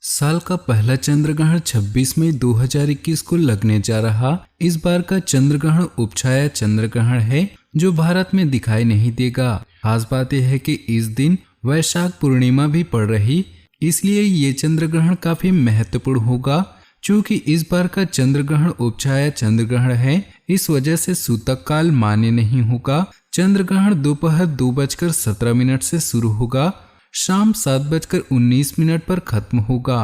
साल का पहला चंद्र ग्रहण 26 मई 2021 को लगने जा रहा। इस बार का चंद्र ग्रहण उपछाया चंद्र ग्रहण है जो भारत में दिखाई नहीं देगा। खास बात यह है कि इस दिन वैशाख पूर्णिमा भी पड़ रही, इसलिए ये चंद्र ग्रहण काफी महत्वपूर्ण होगा। चूंकि इस बार का चंद्र ग्रहण उपछाया चंद्र ग्रहण है, इस वजह से सूतक काल मान्य नहीं होगा। चंद्र ग्रहण दोपहर 2:17 से शुरू होगा, शाम 7:19 पर खत्म होगा।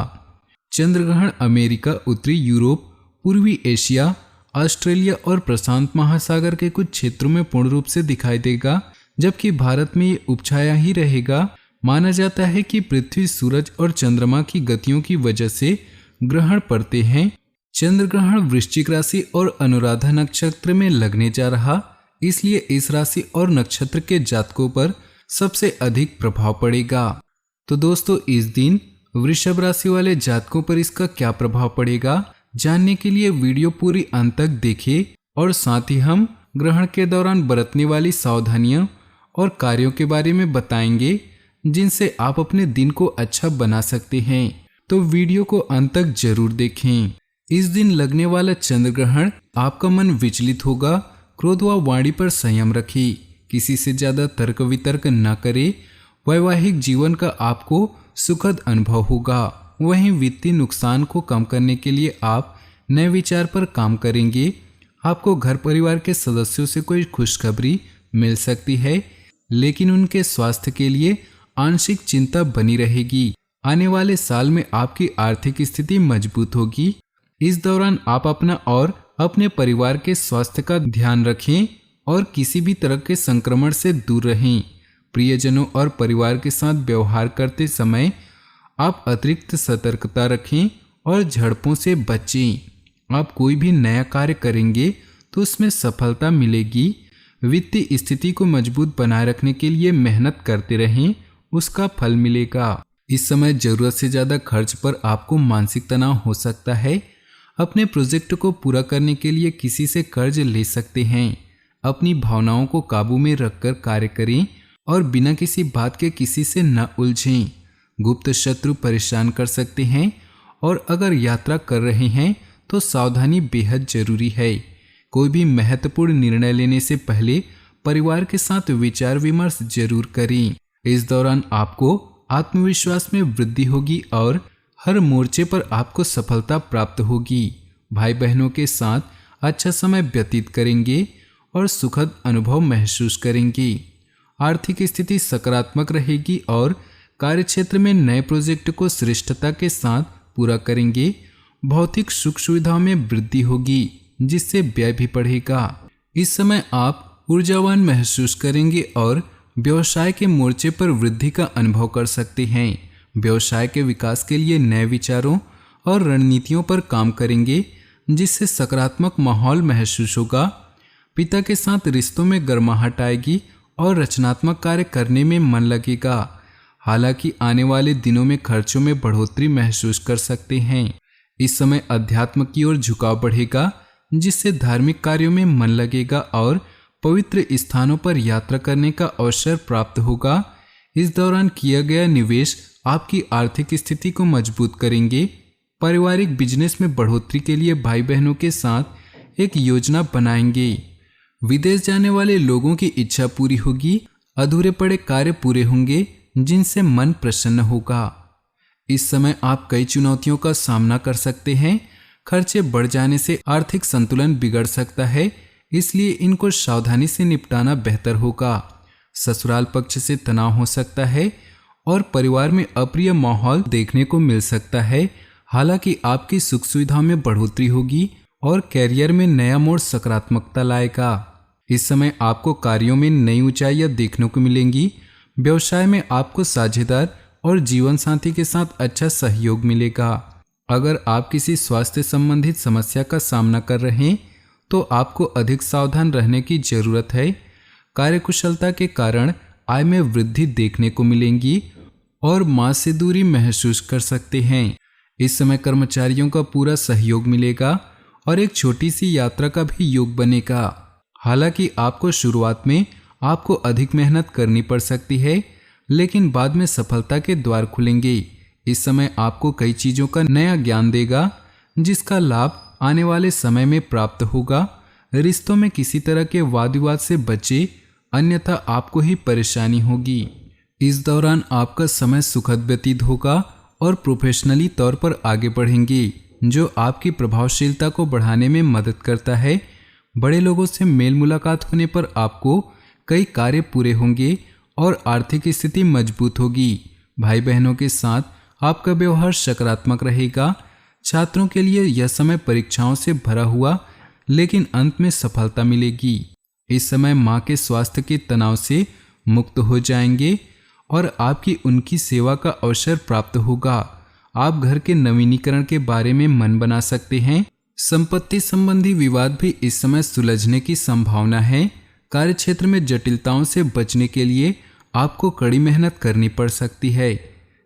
चंद्र ग्रहण अमेरिका, उत्तरी यूरोप, पूर्वी एशिया, ऑस्ट्रेलिया और प्रशांत महासागर के कुछ क्षेत्रों में पूर्ण रूप से दिखाई देगा, जबकि भारत में ये उपछाया ही रहेगा। माना जाता है कि पृथ्वी, सूरज और चंद्रमा की गतियों की वजह से ग्रहण पड़ते हैं। चंद्र ग्रहण वृश्चिक राशि और अनुराधा नक्षत्र में लगने जा रहा, इसलिए इस राशि और नक्षत्र के जातकों पर सबसे अधिक प्रभाव पड़ेगा। तो दोस्तों, इस दिन वृषभ राशि वाले जातकों पर इसका क्या प्रभाव पड़ेगा, जानने के लिए वीडियो पूरी अंत तक देखिए और साथ ही हम ग्रहण के दौरान बरतने वाली सावधानियों और कार्यों के बारे में बताएंगे जिनसे आप अपने दिन को अच्छा बना सकते हैं। तो वीडियो को अंत तक जरूर देखें। इस दिन लगने वाला चंद्र ग्रहण आपका मन विचलित होगा। क्रोध व वाणी पर संयम रखें, किसी से ज्यादा तर्क वितर्क न करें। वैवाहिक जीवन का आपको सुखद अनुभव होगा। वहीं वित्तीय नुकसान को कम करने के लिए आप नए विचार पर काम करेंगे। आपको घर परिवार के सदस्यों से कोई खुशखबरी मिल सकती है, लेकिन उनके स्वास्थ्य के लिए आंशिक चिंता बनी रहेगी। आने वाले साल में आपकी आर्थिक स्थिति मजबूत होगी। इस दौरान आप अपना और अपने परिवार के स्वास्थ्य का ध्यान रखें और किसी भी तरह के संक्रमण से दूर रहें। प्रियजनों और परिवार के साथ व्यवहार करते समय आप अतिरिक्त सतर्कता रखें और झड़पों से बचें। आप कोई भी नया कार्य करेंगे तो उसमें सफलता मिलेगी। वित्तीय स्थिति को मजबूत बनाए रखने के लिए मेहनत करते रहें, उसका फल मिलेगा। इस समय जरूरत से ज्यादा खर्च पर आपको मानसिक तनाव हो सकता है। अपने प्रोजेक्ट को पूरा करने के लिए किसी से कर्ज ले सकते हैं। अपनी भावनाओं को काबू में रखकर कार्य करें और बिना किसी बात के किसी से न उलझें। गुप्त शत्रु परेशान कर सकते हैं और अगर यात्रा कर रहे हैं तो सावधानी बेहद जरूरी है। कोई भी महत्वपूर्ण निर्णय लेने से पहले परिवार के साथ विचार विमर्श जरूर करें। इस दौरान आपको आत्मविश्वास में वृद्धि होगी और हर मोर्चे पर आपको सफलता प्राप्त होगी। भाई बहनों के साथ अच्छा समय व्यतीत करेंगे और सुखद अनुभव महसूस करेंगे। आर्थिक स्थिति सकारात्मक रहेगी और कार्यक्षेत्र में नए प्रोजेक्ट को श्रेष्ठता के साथ पूरा करेंगे। भौतिक सुख सुविधाओं में वृद्धि होगी, जिससे व्यय भी बढ़ेगा। इस समय आप ऊर्जावान महसूस करेंगे और व्यवसाय के मोर्चे पर वृद्धि का अनुभव कर सकते हैं। व्यवसाय के विकास के लिए नए विचारों और रणनीतियों पर काम करेंगे, जिससे सकारात्मक माहौल महसूस होगा। पिता के साथ रिश्तों में गर्माहट आएगी और रचनात्मक कार्य करने में मन लगेगा। हालांकि आने वाले दिनों में खर्चों में बढ़ोतरी महसूस कर सकते हैं। इस समय अध्यात्म की ओर झुकाव बढ़ेगा, जिससे धार्मिक कार्यों में मन लगेगा और पवित्र स्थानों पर यात्रा करने का अवसर प्राप्त होगा। इस दौरान किया गया निवेश आपकी आर्थिक स्थिति को मजबूत करेंगे। पारिवारिक बिजनेस में बढ़ोतरी के लिए भाई बहनों के साथ एक योजना बनाएंगे। विदेश जाने वाले लोगों की इच्छा पूरी होगी। अधूरे पड़े कार्य पूरे होंगे, जिनसे मन प्रसन्न होगा। इस समय आप कई चुनौतियों का सामना कर सकते हैं। खर्चे बढ़ जाने से आर्थिक संतुलन बिगड़ सकता है, इसलिए इनको सावधानी से निपटाना बेहतर होगा। ससुराल पक्ष से तनाव हो सकता है और परिवार में अप्रिय माहौल देखने को मिल सकता है। हालांकि आपकी सुख सुविधाओं में बढ़ोतरी होगी और कैरियर में नया मोड़ सकारात्मकता लाएगा। इस समय आपको कार्यों में नई ऊंचाइयां देखने को मिलेंगी। व्यवसाय में आपको साझेदार और जीवन साथी के साथ अच्छा सहयोग मिलेगा। अगर आप किसी स्वास्थ्य संबंधित समस्या का सामना कर रहे हैं तो आपको अधिक सावधान रहने की जरूरत है। कार्यकुशलता के कारण आय में वृद्धि देखने को मिलेगी और मां से दूरी महसूस कर सकते हैं। इस समय कर्मचारियों का पूरा सहयोग मिलेगा और एक छोटी सी यात्रा का भी योग बनेगा। हालांकि आपको शुरुआत में अधिक मेहनत करनी पड़ सकती है, लेकिन बाद में सफलता के द्वार खुलेंगे। इस समय आपको कई चीजों का नया ज्ञान देगा जिसका लाभ आने वाले समय में प्राप्त होगा। रिश्तों में किसी तरह के वाद विवाद से बचे, अन्यथा आपको ही परेशानी होगी। इस दौरान आपका समय सुखद व्यतीत होगा और प्रोफेशनली तौर पर आगे बढ़ेंगे, जो आपकी प्रभावशीलता को बढ़ाने में मदद करता है। बड़े लोगों से मेल मुलाकात होने पर आपको कई कार्य पूरे होंगे और आर्थिक स्थिति मजबूत होगी। भाई बहनों के साथ आपका व्यवहार सकारात्मक रहेगा। छात्रों के लिए यह समय परीक्षाओं से भरा हुआ, लेकिन अंत में सफलता मिलेगी। इस समय माँ के स्वास्थ्य के तनाव से मुक्त हो जाएंगे और आपकी उनकी सेवा का अवसर प्राप्त होगा। आप घर के नवीनीकरण के बारे में मन बना सकते हैं। संपत्ति संबंधी विवाद भी इस समय सुलझने की संभावना है। कार्यक्षेत्र में जटिलताओं से बचने के लिए आपको कड़ी मेहनत करनी पड़ सकती है।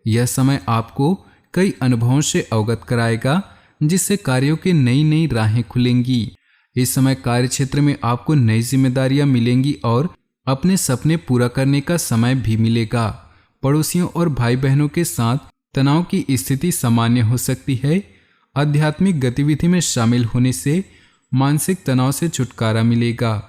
यह समय आपको कई अनुभवों से अवगत कराएगा, जिससे कार्यों की नई नई राहें खुलेंगी। इस समय कार्यक्षेत्र में आपको नई जिम्मेदारियां मिलेंगी और अपने सपने पूरा करने का समय भी मिलेगा। पड़ोसियों और भाई बहनों के साथ तनाव की स्थिति सामान्य हो सकती है। आध्यात्मिक गतिविधि में शामिल होने से मानसिक तनाव से छुटकारा मिलेगा।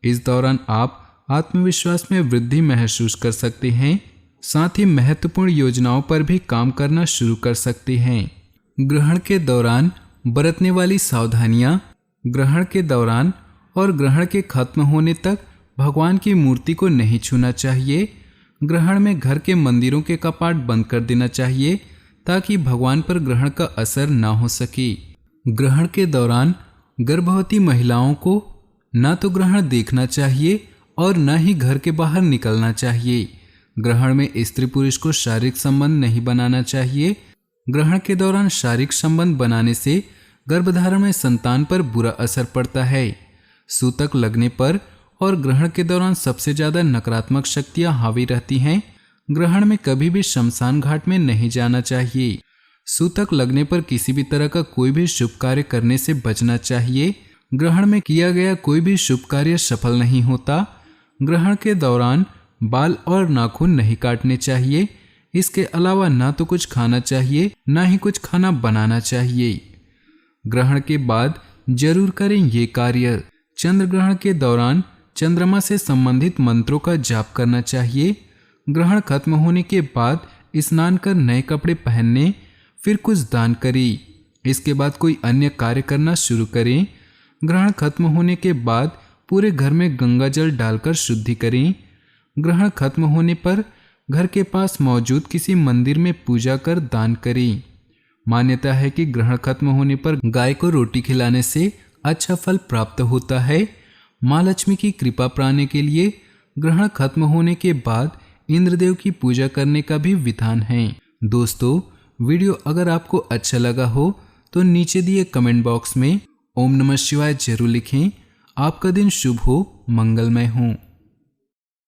इस दौरान आप आत्मविश्वास में वृद्धि महसूस कर सकते हैं। साथ ही महत्वपूर्ण योजनाओं पर भी काम करना शुरू कर सकते हैं। ग्रहण के दौरान बरतने वाली सावधानियां। ग्रहण के दौरान और ग्रहण के खत्म होने तक भगवान की मूर्ति को नहीं छूना चाहिए। ग्रहण में घर के मंदिरों के कपाट बंद कर देना चाहिए ताकि भगवान पर ग्रहण का असर ना हो सके। ग्रहण के दौरान गर्भवती महिलाओं को ना तो ग्रहण देखना चाहिए और न ही घर के बाहर निकलना चाहिए। ग्रहण में स्त्री पुरुष को शारीरिक संबंध नहीं बनाना चाहिए। ग्रहण के दौरान शारीरिक संबंध बनाने से गर्भधारण में संतान पर बुरा असर पड़ता है। सूतक लगने पर और ग्रहण के दौरान सबसे ज्यादा नकारात्मक शक्तियां हावी रहती हैं। ग्रहण में कभी भी शमशान घाट में नहीं जाना चाहिए। सूतक लगने पर किसी भी तरह का कोई भी शुभ कार्य करने से बचना चाहिए। ग्रहण में किया गया कोई भी शुभ कार्य सफल नहीं होता। ग्रहण के दौरान बाल और नाखून नहीं काटने चाहिए। इसके अलावा ना तो कुछ खाना चाहिए, ना ही कुछ खाना बनाना चाहिए। ग्रहण के बाद जरूर करें ये कार्य। चंद्र ग्रहण के दौरान चंद्रमा से संबंधित मंत्रों का जाप करना चाहिए। ग्रहण खत्म होने के बाद स्नान कर नए कपड़े पहनने, फिर कुछ दान करें। इसके बाद कोई अन्य कार्य करना शुरू करें। ग्रहण खत्म होने के बाद पूरे घर में गंगा जल डालकर शुद्धि करें। ग्रहण खत्म होने पर घर के पास मौजूद किसी मंदिर में पूजा कर दान करें। मान्यता है कि ग्रहण खत्म होने पर गाय को रोटी खिलाने से अच्छा फल प्राप्त होता है। माँ लक्ष्मी की कृपा पाने के लिए ग्रहण खत्म होने के बाद इंद्रदेव की पूजा करने का भी विधान है। दोस्तों, वीडियो अगर आपको अच्छा लगा हो तो नीचे दिए कमेंट बॉक्स में ओम नमः शिवाय जरूर लिखें। आपका दिन शुभ हो, मंगलमय हो।